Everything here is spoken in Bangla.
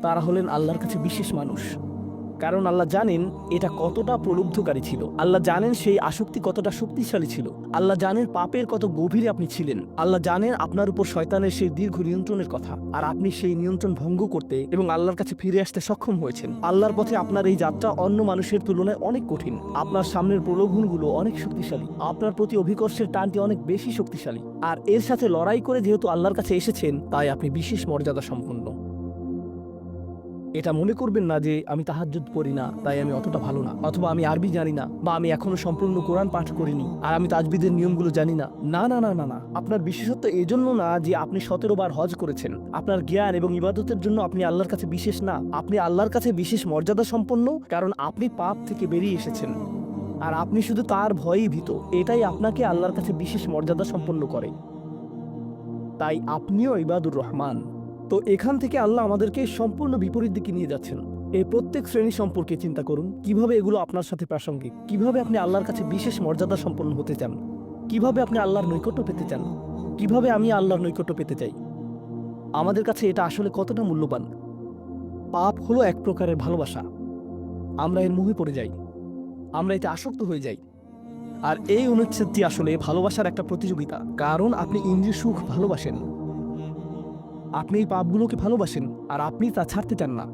তারা হলেন আল্লাহর কাছে বিশেষ মানুষ। কারণ আল্লাহ জানেন এটা কতটা প্রলুব্ধকারী ছিল, আল্লাহ জানেন সেই আসক্তি কতটা শক্তিশালী ছিল, আল্লাহ জানেন পাপের কত গভীরে আপনি ছিলেন, আল্লাহ জানেন আপনার উপর শয়তানের সেই দীর্ঘ নিয়ন্ত্রণের কথা, আর আপনি সেই নিয়ন্ত্রণ ভঙ্গ করতে এবং আল্লাহর কাছে ফিরে আসতে সক্ষম হয়েছেন। আল্লাহর পথে আপনার এই যাত্রা অন্য মানুষের তুলনায় অনেক কঠিন। আপনার সামনের প্রলোভনগুলো অনেক শক্তিশালী, আপনার প্রতি অভিকর্ষের টানটি অনেক বেশি শক্তিশালী, আর এর সাথে লড়াই করে যেহেতু আল্লাহর কাছে এসেছেন, তাই আপনি বিশেষ মর্যাদা সম্পন্ন। এটা মনে করবেন না যে আমি তাহাজ্জুদ পড়ি না তাই আমি অতটা ভালো না, অথবা আমি আরবি জানি না, বা আমি এখনো সম্পূর্ণ কোরআন পাঠ করিনি আর আমি তাজবিদের নিয়মগুলো জানি না। না না না না না, আপনার বিশেষত্ব এজন্য না যে আপনি 17 বার হজ করেছেন। আপনার জ্ঞান এবং ইবাদতের জন্য আপনি আল্লাহর কাছে বিশেষ না, আপনি আল্লাহর কাছে বিশেষ মর্যাদা সম্পন্ন, কারণ আপনি পাপ থেকে বেরিয়ে এসেছেন আর আপনি শুধু তার ভয়েই ভীত। এটাই আপনাকে আল্লাহর কাছে বিশেষ মর্যাদা সম্পন্ন করে। তাই আপনিও ইবাদুর রহমান। তো এখান থেকে আল্লাহ আমাদেরকে সম্পূর্ণ বিপরীত দিকে নিয়ে যাচ্ছেন। এই প্রত্যেক শ্রেণী সম্পর্কে চিন্তা করুন, কিভাবে এগুলো আপনার সাথে প্রাসঙ্গিক, কিভাবে আপনি আল্লাহর কাছে বিশেষ মর্যাদা সম্পন্ন হতে চান, কিভাবে আপনি আল্লাহর নৈকট্য পেতে চান, কিভাবে আমি আল্লাহর নৈকট্য পেতে চাই। আমাদের কাছে এটা আসলে কতটা মূল্যবান। পাপ হলো এক প্রকারের ভালোবাসা। আমরা এর মোহে পড়ে যাই, আমরা এতে আসক্ত হয়ে যাই। আর এই অনুচ্ছেদটি আসলে ভালোবাসার একটা প্রতিযোগিতা, কারণ আপনি ইন্দ্রিয় সুখ ভালোবাসেন, আপনি এই পাপগুলোকে ভালোবাসেন, আর আপনি তা ছাড়তে চান না।